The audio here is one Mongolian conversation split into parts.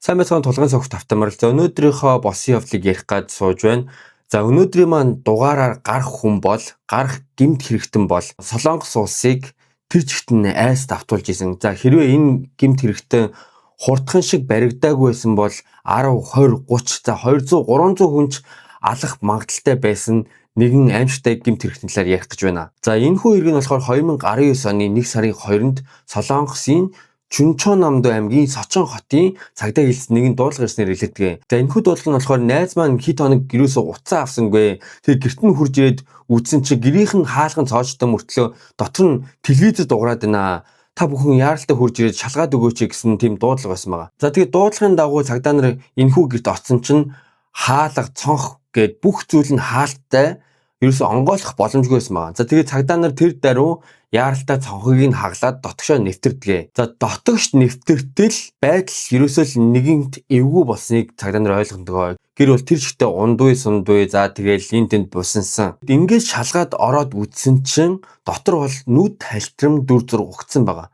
Сайн байцгаана тулгын согт автоморол. За өнөөдрийнхөө босын явдлыг ярих гад сууж байна. За өнөөдрийн маань дугаараар гарах хүн бол гарах гэмт хэрэгтэн бол Солонгос улсыг тэр жигтэн айс давтуулж исэн. За хэрвээ энэ гэмт хэрэгтэн хурдхан шиг баригдаагүй байсан бол 10, 20, 30 за 200, 300 хүнч алах магадaltaй байсан нэгэн аимшигтай гэмт хэрэгтэн талаар ярих гэж байна. За энэ хүү хэрэг нь болохоор 2019 оны 1 сарын 2-нд Солонгосын Чүнчон намдуу аймгийн Сочин хотын цагдаа хэлсэн нэгэн дуудлага ирснээр илэрдэг. За энэхүү дуудлага нь болохоор найз маань хит хоног гэрөөсөө уцаа авсангүй. Тэр гэрт нь хурж ирээд үзсэн чинь гэрийнх нь хаалган цоочтой мөртлөө дотор нь телевизэд дуурайд байна. Та бүхэн яаралтай хурж ирээд шалгаад өгөөч гэсэн тийм дуудлага байсан байгаа. За тэгээд дуудлагын дагуу цагдаа нар энэхүү гэрт оцсон чинь хаалга, цонх гээд бүх зүйл нь хаалттай ерөөсө онгойлох боломжгүй байсан байгаа. За тэгээд цагдаа нар тэр даруй яаралтай цонхыг нь хаглаад дотгошоо нэвтэрдэг. За дотогш нэвтэртэл байдал ерөөсөө л нэгэнт эвгүй болсныг цагдаа нар ойлгондгоо. Гэр бол тэр жигтэй ундуй сундуй за тэгээл энэ тэнд бусансан. Ингээд шалгаад ороод үдсэн чинь дотор бол нүд хальтрам дүр зур угцсан байгаа.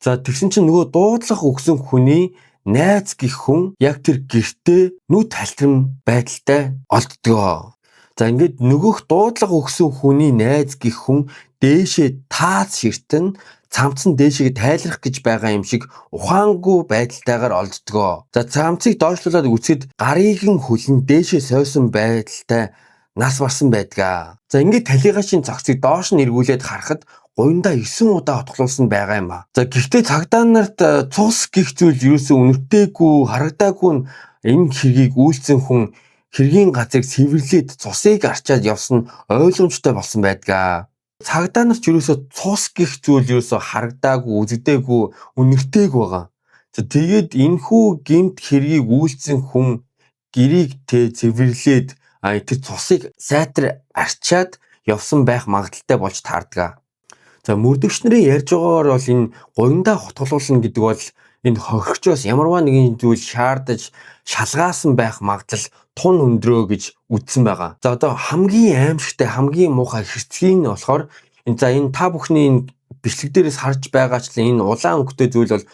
За тэгсэн чинь нөгөө дуудлага өгсөн хүний найз гих хүн яг тэр гэртээ нүд хальтрам байдалтай олддгоо. За ингээд нөгөөх дуудлага өгсөн хүний найз гих хүн дээшээ таац ширтэн цамцсан дээшээ тайлрах гэж байгаа юм шиг ухаангүй байдалтайгаар олддгоо. За цамцыг доошлуулад үсгэд гарыг нь хөлн дээшээ сойсон байдалтай нас барсан байдгаа. За ингээд талигашийн цогцыг доош нь эргүүлээд харахад гуйндаа 9 удаа отголуулсан байгаа юм а. За гэхдээ цагдаа нарт цус гих зүйл юусэн үнэртэйгүй харагдаагүй энэ хэргийг үйлцэн хүн хэргийн газрыг цэвэрлээд цусыг арчаад явсан нь ойлгомжтой болсон байдгаа. Цагдаа нар ч юусоо цус гих зүйл юусоо харагдаагүй, үзэгдээгүй, үнэртэйг байгаа. За тэгээд энэхүү гэмт хэргийг үйлцэн хүн гэрийг цэвэрлээд тэр цусыг сайтар арчаад явсан байх магадaltaй болж таардаг. За мөрдөгч нарын ярьж байгаагаар бол энэ гуйндаа хотголуулна гэдэг бол энэ хохирчоос ямарваа нэгэн зүйл шаардаж шалгаасан байх магадлал тун өндрөө гэж үзсэн байгаа. За одоо хамгийн аимшигтай хамгийн муухай хэрцгий нь болохоор энэ та бүхний энэ бичлэг дээрээс харж байгаачлаа энэ улаан өнгөтэй зүйл бол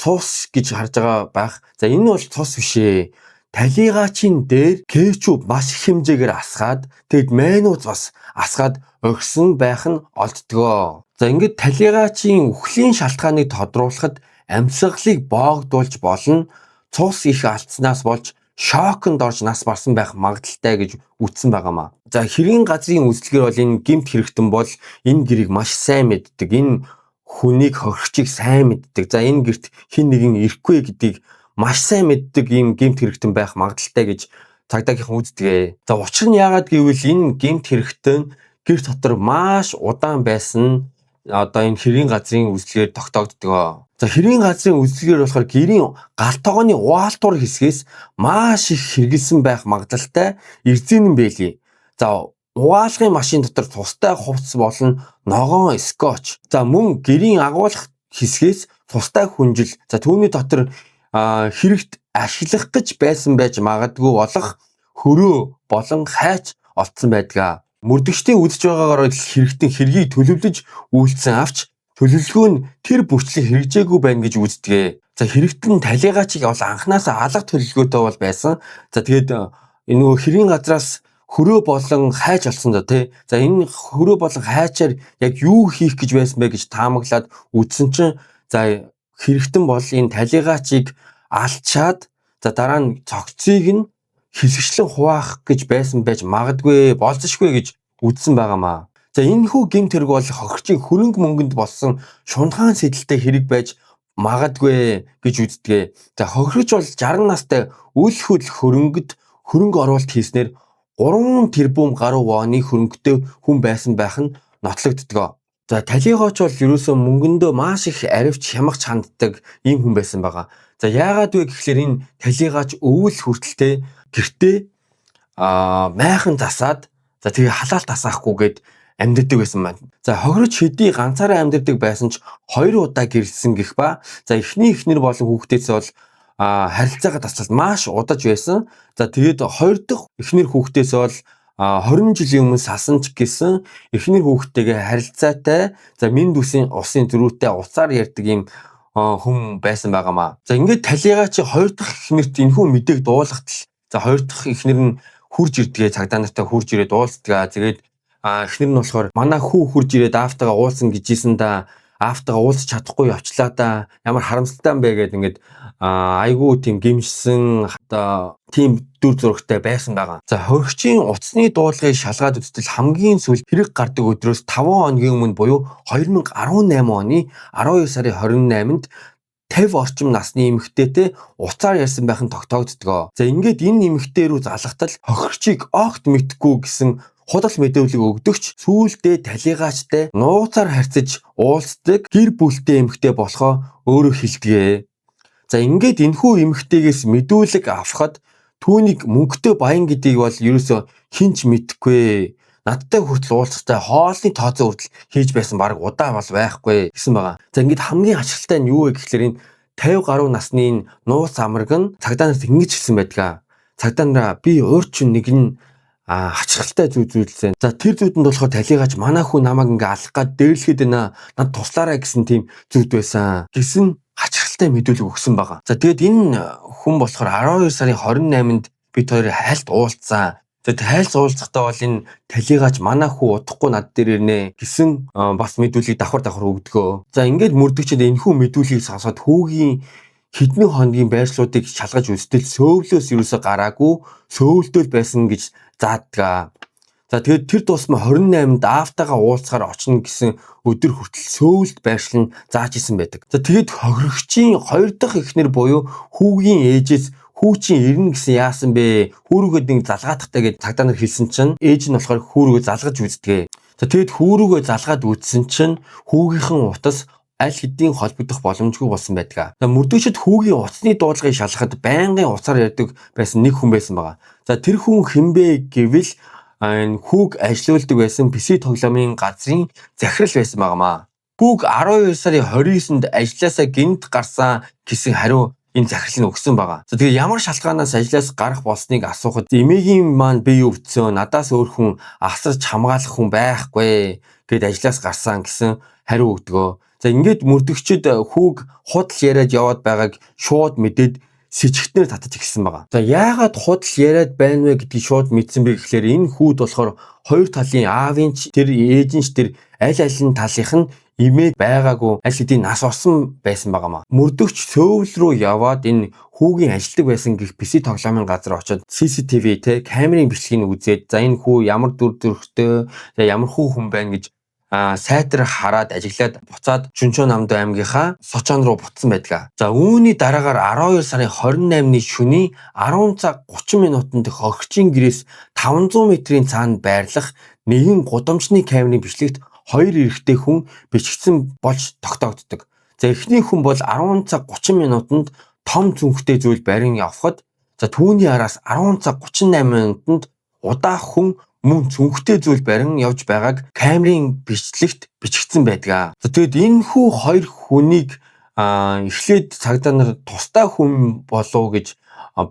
цус гэж харж байгаа байх. За энэ бол цус биш ээ. Талигаачийн дээр кетчуп маш их хэмжээгээр асгаад тэгэд майонез бас асгаад өгсөн байх нь олддгоо. За ингээд талигаачийн үхлийн шалтгааныг тодруулахад амьсгалыг боогдуулж болно. Цус их алдснаас болж шоконд орж нас барсан байх магадaltaй гэж үтсэн байгаамаа. За хэргийн газрын үзлэгээр бол энэ гэмт хэрэгтэн бол энэ гэрийг маш сайн мэддэг. Энэ хүнийг хохирчийг сайн мэддэг. За энэ гэрт хэн нэгэн ирэхгүй гэдгийг маш сайн мэддэг ийм гэмт хэрэгтэн байх магадaltaй гэж цагдаагийнхан үздэг. За учир нь яагаад гэвэл энэ гэмт хэрэгтэн гэр дотор маш удаан байсан одоо энэ хэргийн газрын үзлэгээр тогтоогддог. За хэргийн газрын үзлэгээр болохоор гэрийн галт тогооны уаалтуур хэсгээс маш их хэрэгэлсэн байх магадaltaй эрзэнэн байлээ. За угаалгын машин дотор тустай хувцас болон ногоон скотч. За мөн гэрийн агуулгах хэсгээс тустай хүнжил. За түүний дотор хэрэгт ашиглах гэж байсан байж магадгүй болох хөрөө болон хайч олдсон байдгаа. Мөрдөгчдийн үзэж байгаагаар хэрэгтэн хэргийг төлөвлөж үйлдсэн авч төлөвлөгөө нь тэр бүрчлэн хэрэгжээгүй байна гэж үздэг. За хэрэгтэн талигаачийг бол анханасаа алга төлөвлөгөөтэй бол байсан. За тэгээд энэ нөгөө хэргийн газраас хөрөө болон хайч олсон доо тий. За энэ хөрөө болон хайчаар яг юу хийх гэж байсан бэ гэж таамаглаад үзсэн чинь за хэрэгтэн бол энэ талигаачийг алчаад за дараа нь цогцыг нь хэсэгчлэн хуваах гэж байсан байж магадгүй болзошгүй гэж үзсэн байгаамаа. За энэ хүү гэмт хэрэг бол хохирчийн хөрөнгө мөнгөнд болсон шунтгаан сэдэлтэй хэрэг байж магадгүй гэж үздэг. За хохирч бол 60 настай үл хөл хөрөнгөд хөрөнгө оруулалт хийснээр 3 тэрбум гаруй вооны хөрөнгөтэй хүн байсан байх нь нотлогддог. За талигаач бол ерөөсөө мөнгөндөө маш их аривч хямгч ханддаг ийм хүн байсан байгаа. За яагаад вэ гэхлээр энэ талигаач өвөл хүртэлтэй гэртээ майхан засаад за тэгээ халаалт асаахгүйгээд амьддаг байсан байна. За хохирч хэдий ганцаараа амьддаг байсан ч 2 удаа гэрэлсэн гэх ба за эхнэр болон хүүхдээс бол харилцаагаа таслаад маш удаж байсан. За тэгээд 2 дахь эхнэр хүүхдээс бол 20 жилийн өмнө сасан ч гэсэн эхнэр хүүхдтэйгээ харилцаатай за минь үсийн усын зөрүүтэй уцаар ярьдаг юм хүн байсан байгаамаа. За ингээд талигаа чи хоёр дахь эхнэрт энэхүү мэдээг дуулгатал. За хоёр дахь эхнэр нь хурж ирдгээ цагдаа нартай хурж ирээд уулзтгаа. Тэгээд эхнэр нь болохоор манай хүү хурж ирээд аавтайгаа уулзсан гэжсэн да. Аавтайгаа уулзч чадахгүй явчлаа да. Ямар харамсалтай юм бэ гэдэг ингээд айгүй тийм гимшсэн одоо тийм дүр зурагтай байсан байгаа. За хөрөгчийн утасны дуулгыг шалгаад үзтэл хамгийн сүүл хэрэг гардаг өдрөөс 5 хоногийн өмнө буюу 2018 оны 12 сарын 28-нд 50 орчим насны эмэгтэйтэй уцаар ярьсан байх нь тогтоогддог. За ингээд энэ эмэгтэй рүү залгатал хохирчийг огт мэдхгүй гэсэн худал мэдүүлэг өгдөгч сүүлдээ талигаачтай нууцаар харьцаж уулздаг гэр бүлтэй эмэгтэй болохоо өөрөө хэлдэг. За ингээд энэхүү эмэгтэйгээс мэдүүлэг авахад түүнийг мөнгөтэй баян гэдгийг бол ерөөсө хинч мэдэхгүй. Надтай хүртэл уулзахтай хоолны тооцоо хүртэл хийж байсан баг удаа бол байхгүй гэсэн байгаа. За ингээд хамгийн ашигтай нь юу вэ гэхэлэр энэ 50 гаруй насны энэ нууц амраг нь цагдаа нарт ингэж хэлсэн байдаг. Цагдаа нараа би уурчин нэг нь хачирхалтай зүйлсэн. За тэр зүйлэнд болохоор талигаач манай хүү намайг ингээ алах гад дээрлэхэд байна. Над туслаарай гэсэн тийм зүйл байсан. Гэсэн хачирхалтай мэдүүлэг өгсөн байгаа. За тэгээд энэ хүн болохоор 12 сарын 28-нд бид хоёр хайлт уулзсан. Тэгээд хайлт уулзахдаа бол энэ талигаач манай хүү удахгүй над дээр ирнэ гэсэн бас мэдүүлгийг давхар өгдөгөө. За ингээд мөрдөгчд энэхүү мэдүүлгийг сонсоод хүүгийн хэдэн хоногийн байршлуудыг шалгаж үзтэл сөөвлөөс юусоо гараагүй сөөвлдөл байсан гэж заадгаа. За тэгээд тэр тусмаа 28-нд аавтайгаа уулзахаар очно гэсэн өдөр хүртэл сөөвлд байршил нь зааж исэн байдаг. За тэгээд хохирогчийн хоёр дахь эхнэр буюу хүүгийн ээжээс хүү чинь ирнэ гэсэн яасан бэ? Хүүрүүгээ нэг залгаадахтай гэж цагдаа нар хэлсэн чинь ээж нь болохоор хүүрүүгээ залгаж үздэг. За тэгээд хүүрүүгээ залгаад үзсэн чинь хүүгийнхэн утас аль хэдийн холбогдох боломжгүй болсон байдаг. За мөрдөгчд хүүгийн утасны дуулгыг шалгахад байнгын уцаар ярьдаг байсан нэг хүн байсан байгаа. За тэр хүн хинбэ гэвэл энэ хүүг ажилуулдаг байсан PC тоглоомын газрын захирал байсан байгаамаа. Хүүг 12 сарын 29-нд ажилласаа гинт гарсан гэсэн хариу энэ захирал нь өгсөн байгаа. За тэгээ ямар шалтгаанаас ажлаас гарах болсныг асуухад эмээгийн маань бие өвдсөн, надаас өөр хүн асарч хамгаалах хүн байхгүй гэд ажлаас гарсан гэсэн хариу өгдөгөө. За ингээд мөрдөгчд хүүг худал яриад яваад байгааг шууд мэдээд сэжигтнэр татаж ирсэн байгаа. За яагаад худал яриад байна вэ гэдгийг шууд мэдсэн бэ гэхээр энэ хүүд болохоор хоёр талын аавын ч тэр ээжийн ч тэр аль алин талынх нь имийг байгаагүй аль хэдийн нас орсон байсан байгаамаа. Мөрдөгч сөөвл рүү яваад энэ хүүгийн ажилдаг байсан гэх PC тоглоомын газар очоод CCTV те камерын бичлэгийг үзээд за энэ хүү ямар дүр төрхтэй ямар хүү хүн байна гэж сайтар хараад ажиглаад буцаад Шүнчөн намд аймгийнхаа Сочон руу буцсан байдаг. За үүний дараагаар 12 сарын 28-ны шөнийн 10 цаг 30 минутанд хохирчийн гэрээс 500 метрийн цаанд байрлах нэгэн гудамжны камерын бичлэгт хоёр эрэгтэй хүн бичигдсэн болж тогтоогддог. За эхний хүн бол 10 цаг 30 минутанд том зүнхтэй зүйл барин явхад за түүний араас 10 цаг 38 минутанд удаах хүн мөн зүнхтэй зүйл барин явж байгааг камерын бичлэгт бичигдсэн байдаг. За тэгэд энэ хоёр хүнийг эхлээд цагдаа нар тустай хүн болов гэж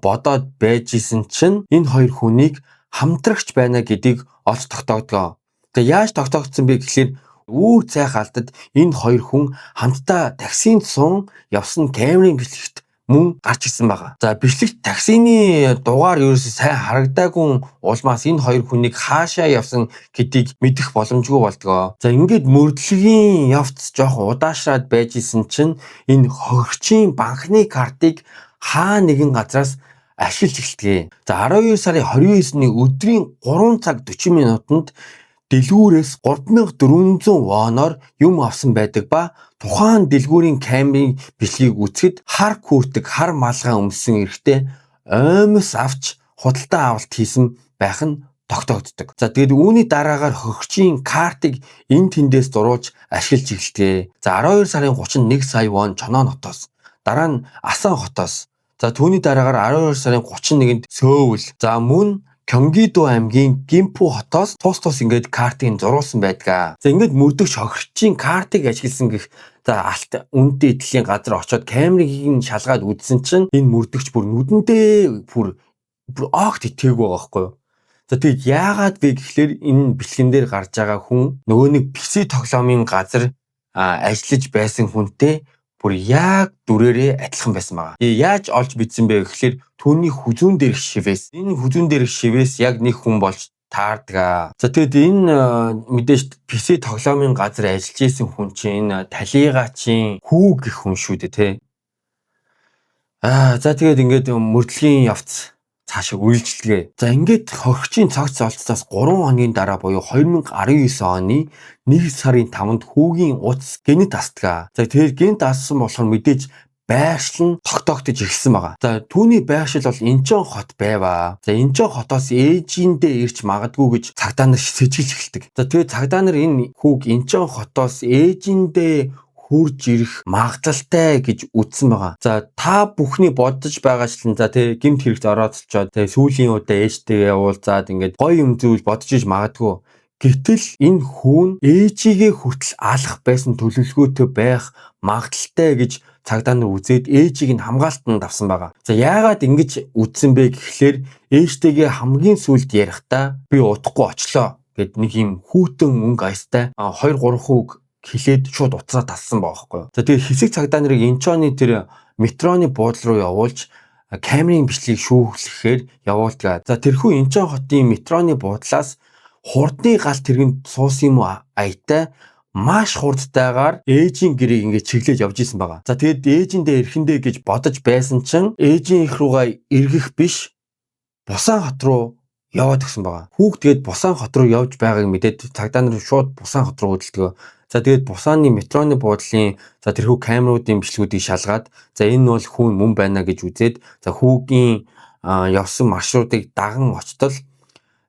бодоод байжсэн чинь энэ хоёр хүнийг хамтрагч байна гэдгийг олж тогтоогдгоо. Тэгээ яаж тогтоогдсон бэ гэхлээр үүр цайх алдад энэ хоёр хүн хамтдаа таксинд сун явсан камерын бичлэгт мөн гарч ирсэн байгаа. За бичлэгт таксины дугаар ерөөсөө сайн харагдаагүй улмаас энэ хоёр хүнийг хаашаа явсан гэдгийг мэдэх боломжгүй болдгоо. За ингээд мөрдлөгийн явц жоохон удаашраад байж исэн чинь энэ хохирчийн банкны картыг хаа нэгэн газраас ашиглаж эхэлдэг. За 12 сарын 29-ний өдрийн 3 цаг 40 минутанд дэлгүүрээс 3400 воноор юм авсан байдаг ба тухайн дэлгүүрийн камерын бичлэгийг үзэхэд хар күртэг хар малгай өмссөн эрэгтэй оймос авч худалдаа авалт хийсэн байх нь тогтоогддог. За тэгээд үүний дараагаар хохирчийн картыг энэ тэндээс зурулж ашиглаж эхэлдэг. За 12 сарын 31 сая вон Чоноо хотоос, дараа нь Асан хотоос, за түүний дараагаар 12 сарын 31-нд Сөүл, за мөн Кёнгидо аймгийн Гимпу хотоос тус ингээд картыг зурулсан байдаг. За ингээд мөрдөгч хохирчийн картыг ашигласан гэх за алт үнэтэй эдлийн газар очоод камерыг шалгаад үзсэн чинь энэ мөрдөгч бүр нүдэндээ бүр огт итгээгүй байгаа байхгүй юу. За тэгээд яагаад вэ гэхлээр энэ бэлгэн дээр гарч байгаа хүн нөгөө нэг PC тоглоомын газар ажиллаж байсан хүнтэй бүр яг дүрээрээ адилхан байсан байгаа. Яаж олж бичсэн бэ гэхэлэр түүний хүзүүн дээрх шивээс. Энэ хүзүүн дээрх шивээс яг нэг хүн болж таардаг. За тэгэд энэ мэдээж PC тоглоомын газар ажиллаж исэн хүн чинь энэ Талигачийн хүү гэх хүн шүү дээ тий. За тэгээд ингээд мөрдлөгийн явц цаашаа үйлчлэгээ. За ингээд хохирчийн цогц олцсоос 3 хоногийн дараа буюу 2019 оны 1 сарын 5-нд хүүгийн утас гэнэт асдаг. За тэгээд гэнэт ассан болохоор мэдээж байршил нь тогтоогдож ирсэн байгаа. За түүний байршил бол Инчон хот байваа. За Инчон хотоос ээжиндээ ирж магадгүй гэж цагдаа нар сэжгэлж эхэлдэг. За тэгээд цагдаа нар энэ хүүг Инчон хотоос ээжиндээ хурж ирэх магадлалтай гэж үзсэн байгаа. За та бүхний бодож байгаачлан за тэг гэмт хэрэгт орооцолчоод тэг сүүлийн удаа ээжтэйгээ уулзаад ингээд гоё юм зүйл бодож иж магадгүй. Гэтэл энэ хүүн ээжигээ хүртэл алах байсан төлөвлөгөөтэй байх магадлалтай гэж цагдаа нар үзээд ээжийг нь хамгаалтанд авсан байгаа. За яагаад ингэж үзсэн бэ гэхлээр ээжтэйгээ хамгийн сүүлд ярихдаа би удахгүй очлоо гэд нэг юм хүүтэн мөнгө аястай 2 3 хүүг хилээд шууд уцаа талсан байгаа байхгүй юу. За тэгээ хэсэг цагдаа нарыг Инчоны тэр метроны буудлын руу явуулж камерын бичлэгийг шүүхлэхээр явуулдаг. За тэрхүү Инчон хотын метроны буудлаас хурдны гал тэргэнд суусан юм аятай маш хурдтайгаар ээжийн гэрээг ингээд чиглэж явж исэн байгаа. За тэгээд ээжиндээ ирэхэндээ гэж бодож байсан чинь ээжийн их руугаа эргэх биш Бусан хот руу яваад гисэн байгаа. Хүүг тэгээд Бусан хот руу явж байгааг мэдээд цагдаа нар шууд Бусан хот руу хөдөлгөө. За тэгээд Бусаны метроны буудлын за тэрхүү камеруудын бичлэгүүдийг шалгаад за энэ бол хүн мөн байна гэж үзээд за хүүгийн явсан маршрутыг даган очтол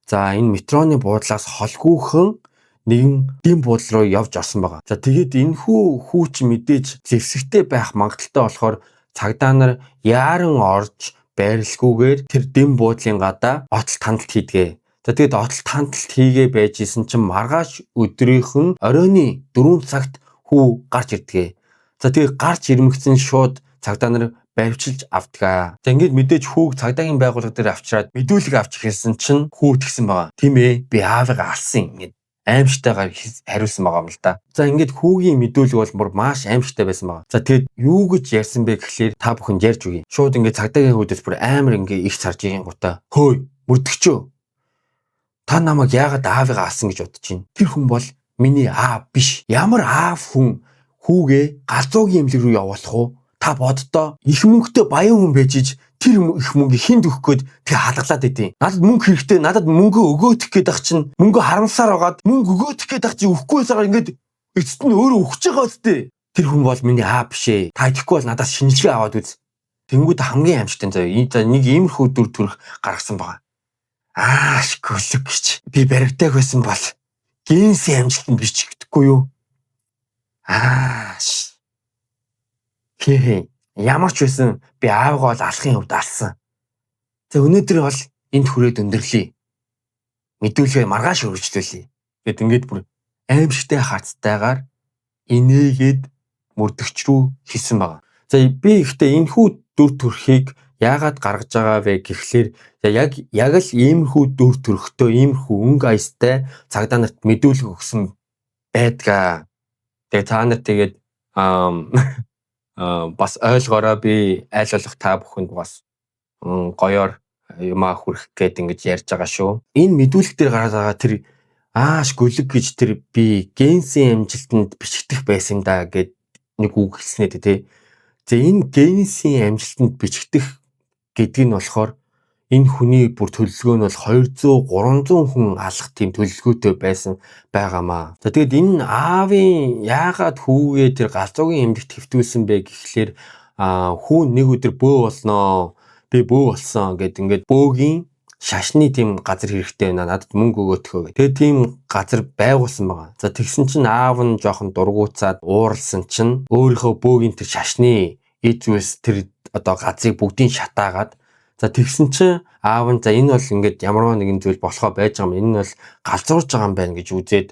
за энэ метроны буудлаас холгүйхэн нэгэн дэм буудлын руу явж орсон байгаа. За тэгээд энэхүү хүүч мэдээж зэвсэгтэй байх магадaltaй болохоор цагдаа нар яаран орж байрлалгүйгээр тэр дэм буудлын гадаа отолт хандлт хийдгээ. За тэгээд отолт хандлт хийгээ байж исэн чинь маргааш өдрийнх нь оройны 4 цагт хүү гарч ирдгээ. За тэгээд гарч ирмэгцэн шууд цагдаа нар баривчилж авдгаа. За ингээд мэдээж хүүг цагдаагийн байгууллага дээр авчираад мэдүүлэг авч ирсэн чинь хүү тэгсэн байгаа. Тийм ээ би аавыг алсан ингээд аимштайгаар хариулсан байгаа юм л да. За ингээд хүүгийн мэдүүлэг бол бүр маш аимштай байсан байгаа. За тэгэд юу гэж ярьсан бэ гэхлээр та бүхэн ярьж үгүй. Шууд ингээд цагдаагийн хүүдээс бүр амар ингээд их царж игийн гутаа. Хөөе, мөрдөгчөө. Та намайг яагаад аавыг алсан гэж бодож байна? Тэр хүн бол миний аав биш. Ямар аав хүн хүүгээ галзуугийн эмнэлэг рүү явуулах уу? Та боддоо их мөнгөтэй баян хүн байж иж тэр их мөнгийг хинд өгөх гээд тэг халгалаад идэв. Надад мөнгө хэрэгтэй, надад мөнгө өгөөдөх гээд ах чинь мөнгө харамсаар байгаад мөнгө өгөөдөх гээд ах чинь өгөхгүй байсаар ингээд эцэст нь өөрөө өгч байгаа үстэй. Тэр хүн бол миний аав биш ээ. Та идэхгүй бол надаас шинжилгээ аваад үз. Тэнгүүд хамгийн амжилттай заяа. Нэг иймэрхүү дүр төрх гаргасан байгаа. Гөлөг гэж. Би баригдах байсан бол генсийн амжилтанд биш гэхгүй юу? Ямар ч байсан би аавгаа бол алахын хувьд алсан. За өнөөдөр бол энд хүрээд өндөрлөе. Мэдүүлгээ маргааш өргөжлүүлье. Гэт ингээд бүр аимшигтай хацтайгаар инээгээд мөрдөгч рүү хийсэн байгаа. За би ихтэй энэхүү дүр төрхийг яагаад гаргаж байгаа вэ гэхлээр яг л иймэрхүү дүр төрхтөө иймэрхүү өнгө аястай цагдаа нарт мэдүүлэг өгсөн байдгаа. Тэгээ та нар тэгээд бас ойлгоорой би аль болох та бүхэнд бас гоёор юмаа хүрэх гээд ингэж ярьж байгаа шүү. Энэ мэдүүлэг дээр гараад байгаа тэр гөлөг гэж тэр би генсийн амжилтанд бичигдэх байсан да гэд нэг үг хэлснээр тий. За энэ генсийн амжилтанд бичигдэх гэдэг нь болохоор энэ хүний бүр төлөвлөгөө нь бол 200-300 хүн алах тийм төлөвлөгөөтэй байсан байгаамаа. За тэгэд энэ аавын яагаад хүүгээ тэр галзуугийн эмнэлэгт хэвтүүлсэн бэ гэхлээр хүү нэг өдөр бөө болноо. Би бөө болсон гэд ингээд бөөгийн шашны тийм газар хэрэгтэй байна. Надад мөнгө өгөөтгөө гэх. Тэгээд тийм газар байгуулсан байгаа. За тэгсэн чинь аав нь жоохон дургуутсаад ууралсан чинь өөрийнхөө бөөгийн тэр шашны эд зүйлс тэр одоо газрыг бүгдийг шатаагаад за тэгсэн чинь аав нь за энэ бол ингээд ямар нэгэн зүйл болохоо байж байгаа юм. Энэ нь бол галзуурж байгаа юм байна гэж үзээд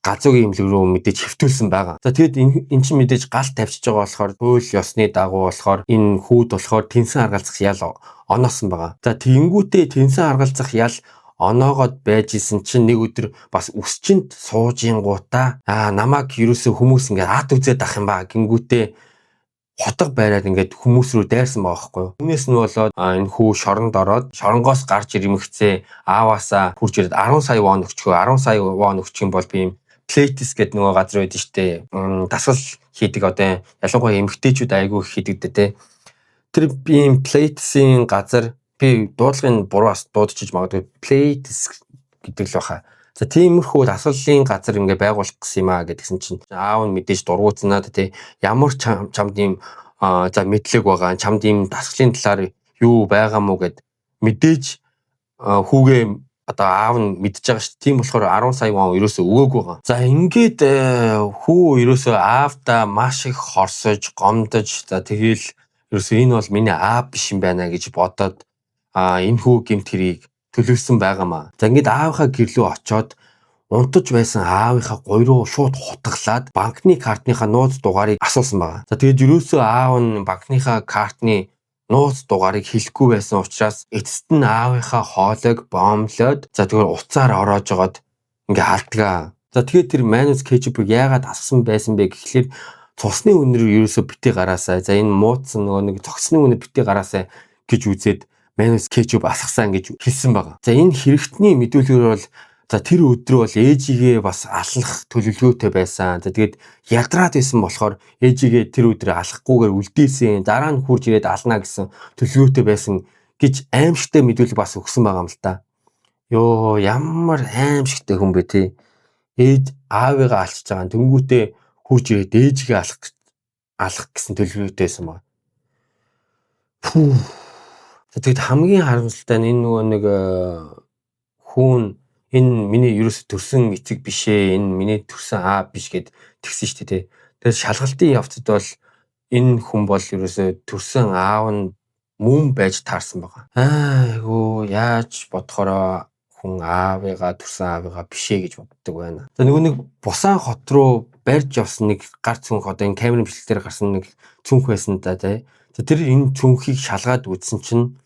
галзуугийн эмнэлэг рүү мэдээж хэвтүүлсэн байгаа. За тэгэд эн чинь мэдээж гал тавьчихж байгаа болохоор хууль ёсны дагуу болохоор энэ хүүд болохоор тэнсэн харгалзах ял оноосон байгаа. За тэгэнгүүтээ тэнсэн харгалзах ял оноогоод байж исэн чинь нэг өдөр бас өсчөнд суужингуудаа намайг ерөөсөө хүмүүс ингээд ад үзээд ах юм ба гингүүтээ хотго байраад ингээд хүмүүс рүү дайрсан байгаа байхгүй юу. Түүнээс нь болоод энэ хүү шоронд ороод шоронгоос гарч ирмэгцээ ааваасаа хурж ирээд 10 сая вон өгчгөө 10 сая вон өгчих юм бол би юм Playtis гэдэг нөгөө газар байдаг штэ. Дасгал хийдэг одоо ялангуяа эмэгтэйчүүд айгүй хийдэг дээ. Тэр би юм Playtis-ийн газар би дуудлагын бураас дуудчихж магадгүй Playtis гэдэг л баха. За тиймэрхүү дасгалын газар ингээ байгуулах гэсэн юм аа гэдгсэн чинь аав нь мэдээж дургуутнаад тий ямар чамд ийм за мэдлэг байгаа чамд ийм дасгалын талаар юу байгаа мó гэд мэдээж хүүгээ одоо аав нь мэдж байгаа шүү. Тийм болохоор 10 сая вон ерөөсөө өгөөг байгаа. За ингээд хүү ерөөсөө аавда маш их хорсож, гомдож за тэгэл ерөөсөө энэ бол миний аав биш юм байна гэж бодоод энэ хүү гэмт хэрийг төлөвлөсөн байгаамаа. За ингээд аавынхаа гэрлөө очоод унтаж байсан аавынхаа гой руу шууд хутгалаад банкны картныхаа нууц дугаарыг асуусан байгаа. За тэгээд ерөөсөө аав нь банкныхаа картны нууц дугаарыг хэлэхгүй байсан учраас эцэст нь аавынхаа хоолойг бомлоод за тэгвэл уцаар ороож жоод ингээ алдгаа. За тэгээд тэр Manus Ketchup-ыг яагаад асгасан байсан бэ гэхлээр цусны үнээр ерөөсөө битгий гараасаа. За энэ муудсан нөгөө нэг цогцны үнээр битгий гараасаа гэж үзээд Manus Ketchup асгасан гэж хэлсэн байгаа. За энэ хэрэгтний мэдүүлгээр бол за тэр өдрөө бол ээжигээ бас алах төлөвлөгөөтэй байсан. За тэгээд ядраад байсан болохоор ээжигээ тэр өдрөө алахгүйгээр үлдээсэн. Дараа нь хурж ирээд ална гэсэн төлөвлөгөөтэй байсан гэж аимшигтай мэдүүлэг бас өгсөн байгаа юм л та. Йоо ямар аимшигтай хүн бэ те. Ээж аавыгаа алчж байгаа. Тэнгүүтээ хурж ирээд ээжигээ алах гэсэн төлөвлөгөөтэй байсан байна. Тэгээд хамгийн харамсалтай нь энэ нөгөө нэг хүн энэ миний ерөөсө төрсөн эцэг биш ээ. Энэ миний төрсөн аав биш гэд тэгсэн шүү дээ. Тэгээд шалгалтын явцад бол энэ хүн бол ерөөсө төрсөн аав нь мөн байж таарсан байгаа. Айгуу яаж бодохороо хүн аавыгаа төрсөн аавыгаа биш ээ гэж боддог байна. За нөгөө нэг Бусан хот руу барьж явсан нэг гар цүнх одоо энэ камерын бичлэгээр гарсан нэг цүнх байсан да тий. За тэр энэ цүнхийг шалгаад үзсэн чинь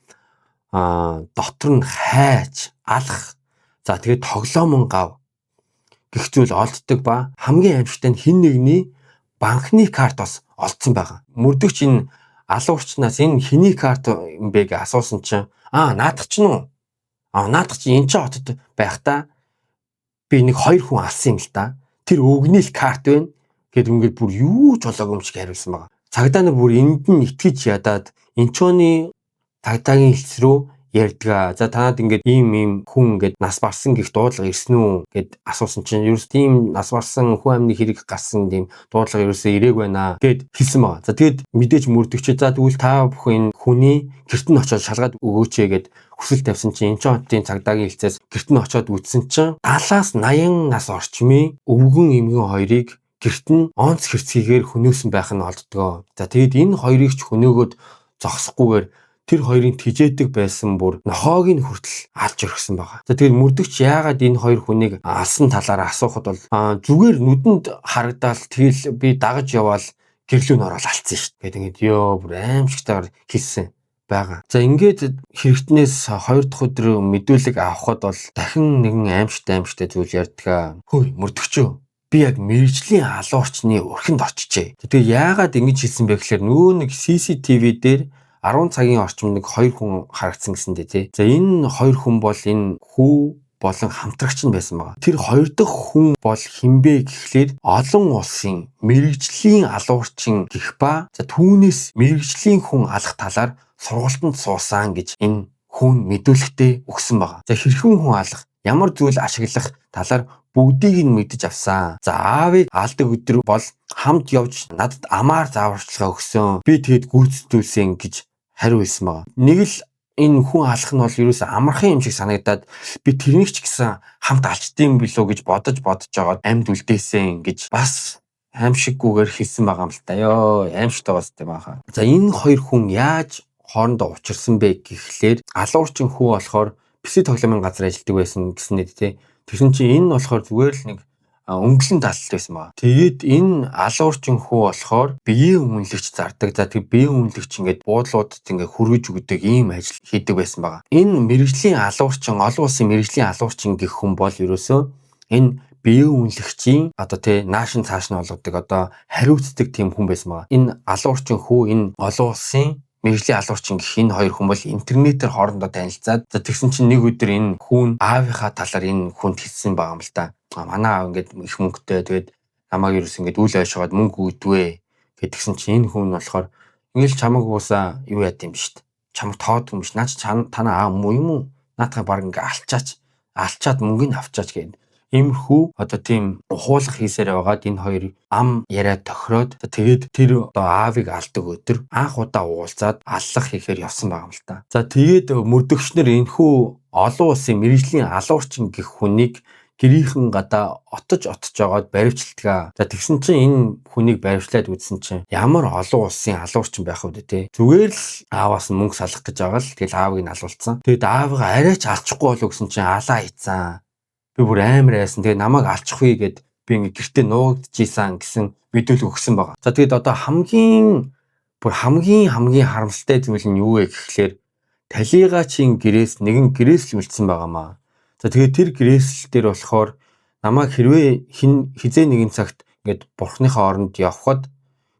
дотор нь хайж алах за тэгээд тоглоомон гав гэх зүйл олддог ба хамгийн аимшигтай нь хин нэгний банкны карт бас олдсон байгаа. Мөрдөгч энэ алуурчнаас энэ хэний карт юм бэ гэж асуусан чинь наадах чинь уу? Наадах чинь энэ ч хотод байхдаа би нэг 2 хүн алсан юм л да. Тэр өгний л карт байна гэд ингээд бүр юу ч болоогүй юм шиг хариулсан байгаа. Цагдаа нар бүр энд нь итгэж ядаад энчооны цагдаагийн хэлс рүү ярьдгаа. За танад ингээд ийм хүн ингээд нас барсан гих дуудлага ирсэн үү гэд асуусан чинь ерөөс тийм нас барсан хүн амны хэрэг гарсан тийм дуудлага ерөөсөө ирээг байна гэд хэлсэн байгаа. За тэгээд мэдээж мөрдөгч за тэгвэл та бүхэн хүний гэрт нь очиод шалгаад өгөөч гэд хүсэл тавьсан чинь энэ ч хотын цагдаагийн хэлцээс гэрт нь очиод үзсэн чинь 70-аас 80 нас орчмын өвгөн эмгэн хоёрыг гэрт нь онц хэрцгийгээр хөнөөсөн байх нь олддгоо. За тэгээд энэ хоёрыг ч хөнөөгөөд зогсохгүйгээр тэр хоёрын тижээдэг байсан бүр нохоог нь хүртэл алж өргсөн байгаа. За тэгээд мөрдөгч яагаад энэ хоёр хүнийг алсан талаараа асуухад бол зүгээр нүдэнд харагдаал тэгэл би дагаж яваал гэрлүүн ороод алдсан шүү дээ. Тэгээд ёо бүр аимшигтайгаар хэлсэн байгаа. За ингээд хэрэгтнээс 2 дахь өдөр мэдүүлэг авахд бол дахин нэгэн аимшигтай зүйл ярьдгаа. Хөөе мөрдөгчөө би яг мэрэгжлийн алуурчны өрхөнд очижээ. Тэгээд яагаад ингэж хэлсэн бэ гэхээр нөгөө нэг CCTV дээр 10 цагийн орчимд нэг 2 хүн харагдсан гэсэндээ тий. За энэ 2 хүн бол энэ хүү болон хамтрагч нь байсан байгаа. Тэр 2 дахь хүн бол хинбэ гэхлээр олон улсын мэрэгжлийн алуурчин гэх ба за түүнээс мэрэгжлийн хүн алах талаар сургалтанд суусан гэж энэ хүн мэдүүлэгтээ өгсөн байгаа. За хэрхэн хүн алах, ямар зүйл ашиглах талаар бүгдийг нь мэдэж авсан. За аавыг алдаг өдөр бол хамт явж надад амаар зааварчилгаа өгсөн. Би тэгэд гүйцэтгүүлсэн гэж хариу хэлсэн байгаа. Нэг л энэ хүн алах нь бол ерөөсөө амархан юм шиг санагдаад би тэрнийг ч гэсэн хамт алчдсан билүү гэж бодож жагаад амьд үлдээсэн гэж бас аимшиггүйгээр хэлсэн байгаа юм л та. Ёо аимшигтай бас тийм баха. За энэ 2 хүн яаж хоорондоо учирсан бэ гэхлээр алуурчин хүү болохоор пси тоглоомын газар ажилладаг байсан гэсэн нэг тий. Тэгсэн чинь энэ болохоор зүгээр л нэг өнгөлөн талт байсан байгаа. Тэгээд энэ алуурчин хүү болохоор биеийн үнэлэгч зардаг. За тэг биеийн үнэлэгч ингээд буудлуудад ингээд хөргөж өгдөг ийм ажил хийдэг байсан байгаа. Энэ мэрэгжлийн алуурчин олон улсын мэрэгжлийн алуурчин гэх хүн бол ерөөсөө энэ бие үнэлэгчийн одоо тий наашин цааш нь болгодог одоо хариуцдаг тийм хүн байсан байгаа. Энэ алуурчин хүү энэ олон улсын мэргэжлийн алуурчин гэх энэ хоёр хүн бол интернетээр хоорондоо танилцаад за тэгсэн чинь нэг өдөр энэ хүн аавынхаа талаар энэ хүнд хэлсэн байгаа юм л да. Манай аав ингээд их мөнгөтэй тэгээд намайг ерөөс ингээд үл ойшоод мөнгө өгдвэ гэдгсэн чинь энэ хүн болохоор ингээл чамаг уусаа юу яд юм шүү дээ. Чамаг тоод юм биш. Наа чи танаа аав муу юм уу? Наатахаа баг ингээ алчаад мөнгөний авчаач гэдэг. Иймэрхүү одоо тийм ухуулах хийсээр байгаад энэ хоёр ам яриа тохироод тэгээд тэр одоо аавыг алдаг өдөр анх удаа уулзаад аллах хийхээр явсан байгаа юм л та. За тэгээд мөрдөгчнөр энэхүү олон улсын мэргэжлийн алуурчин гэх хүнийг гэрийнхэн гадаа отож жагаад баривчилтгаа. За тэгсэн чинь энэ хүнийг баривчлаад үзсэн чинь ямар олон улсын алуурчин байх вэ те. Зүгээр л ааваас нь мөнгө салах гэж байгаа л тэгэл аавыг нь алуулсан. Тэгэд аавыг арайч алчихгүй болов гэсэн чинь алаа хийцэн. Би бүр амар айсан. Тэгээ намайг алчихгүй гэд би ингээ гэртээ нуугдчихсан гэсэн мэдүүлэг өгсөн байгаа. За тэгэд одоо хамгийн харамсалтай зүйл нь юу вэ гэхлээр талигаачийн гэрээс нэгэн гэрээсл үлдсэн байгаамаа. За тэгээд тэр гэрээсэл дээр болохоор намайг хэрвээ хизээ нэгэн цагт ингээд бурхныхаа оронд явхад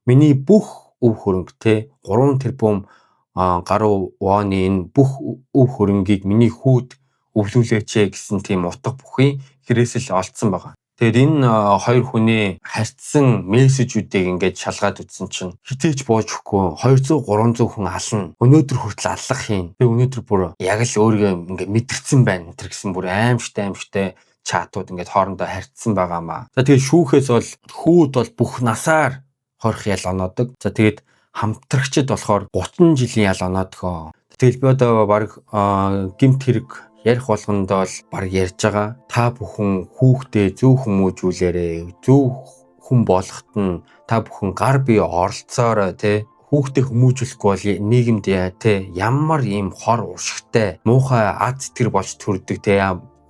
миний бүх өв хөрөнгө те 3 тэрбум гаруй вооны энэ бүх өв хөрөнгийг миний хүүд өвлүүлээч гэсэн тийм утга бүхий гэрээсэл олдсон байгаа. Тэгээд энэ хоёр хүний харьцсан мессежүүдийг ингээд шалгаад үзсэн чинь хитээч бууж өгөхгүй 200 300 хүн ална. Өнөөдөр хүртэл аллах юм. Тэгээ өнөөдөр бүр яг л өөрийгөө ингээд мэдэрсэн байна. Тэр гэсэн бүр аимштай чатууд ингээд хоорондоо харьцсан байгаамаа. За тэгээд шүүхээс бол хүүд бол бүх насаар хорих ял оноодог. За тэгээд хамтрагчид болохоор 30 жилийн ял оноодгоо. Тэгэл би одоо баг гимт хэрэг ярих болгонд бол баг ярьж байгаа. Та бүхэн хүүхдээ зөв хүмүүжүүлээрээ, зөв хүн болоход нь та бүхэн гар бие оролцоорой те. Хүүхдээ хүмүүжүүлэхгүй бол нийгэмд те ямар ийм хор уршигтай, муухай аз сэтгэр болж төрдөг те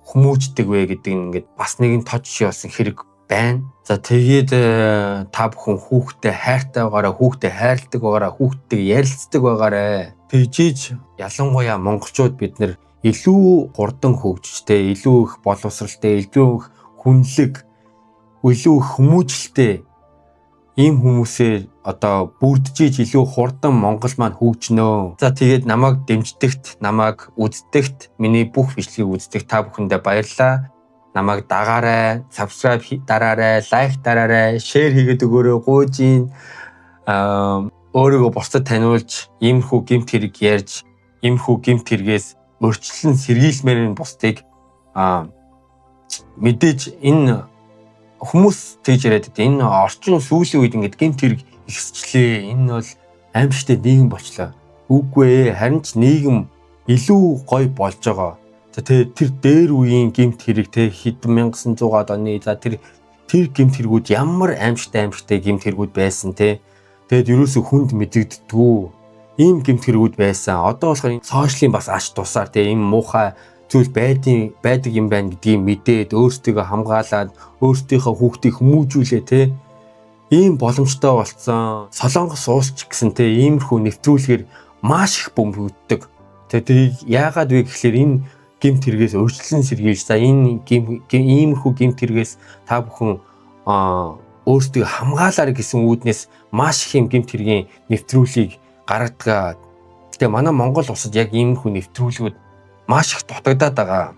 хүмүүждэг вэ гэдэг нь ингээд бас нэгэн тод жишээ болсон хэрэг байна. За тэгээд та бүхэн хүүхдээ хайртай байгаараа, хүүхдээ хайрладаг байгаараа, хүүхдтэйгээ ярилцдаг байгаараа. Тэгжиж ялангуяа монголчууд бид нэр илүү хурдан хөгжижтэй, илүү их боловсралтай, илүү их хүнлэг, илүү их хүмүүжлтэй ийм хүмүүсээр одоо бүрдэж илүү хурдан Монгол маань хөгжнөө. За тэгээд намайг дэмждэгт, намайг үздэгт, миний бүх бичлэгийг үздэгт та бүхэндээ баярлалаа. Намайг дагаарай, subscribe дараарай, лайк дараарай, share хийгээд өгөөрэй, гуйжин. Өөрийгөө бусдад таниулж, иймэрхүү гэмт хэрэг ярьж, иймэрхүү гэмт хэрэгээс өрчлөн сэргийлмээр бусдыг мэдээж энэ хүмүүс тэгж яриад байдаг. Энэ орчин сүүлийн үед ингээд гэмт хэрэг ихсчлээ. Энэ бол аимшигтай нийгэм болчлоо. Үгүй ээ, харин ч нийгэм илүү гоё болж байгаа. За тэр дээр үеийн гэмт хэрэг те хэдэн 1900-аад оны за тэр гэмт хэрэгүүд ямар аимшигтай гэмт хэрэгүүд байсан те. Тэгэд ерөөсө хүнд мэдэгддэггүй. Ийм гэмт хэрэгүүд байсан. Одоо болохоор сошиалын бас аш тусаар те ийм муухай зүйл байдаг юм байна гэдгийг мэдээд өөрсдийгөө хамгаалаад өөрсдийнхөө хүүхдийг хүмүүжүүлээ те. Ийм боломжтой болсон. Солонгос улс ч гэсэн те иймэрхүү нэвтрүүлгээр маш их бөмбөгддөг. Тэгээд яагаад вэ гэхэлэр энэ гэмт хэрэгээс өрчлөн сэргийлж за энэ иймэрхүү гэмт хэрэгээс та бүхэн өөрсдийгөө хамгаалаарай гэсэн үүднээс маш их юм гэмт хэргийн нэвтрүүлгийг гаргадаг. Гэтэ манай Монгол улсад яг иймэрхүү нэвтрүүлгүүд маш их дутагдаад байгаа.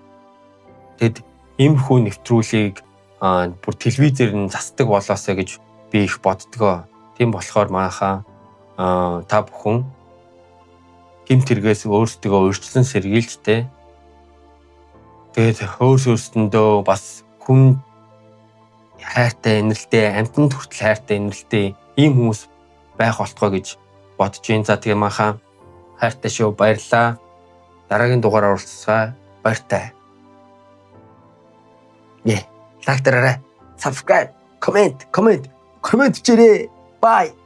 Тэгэд иймэрхүү нэвтрүүлгийг бүр телевизээр нь засдаг болоосоо гэж би их боддгоо. Тийм болохоор манайхаа та бүхэн гэмт хэрэгээс өөрсдийгөө өрчлөн сэргийлжтэй. Тэгээд өөрсөндөө бас хүн хайртай, инэрэлтэй, амьтанд хүртэл хайртай, инэрэлтэй ийм хүмүүс байх болтгоо гэж бодож байна. За тэгээ манайхаа хайртай шүү, баярлалаа. Дараагийн дугаараар уулзъя. Баяртай. Лайк дараарай. Subscribe, comment. Comment хийрээ. Bye.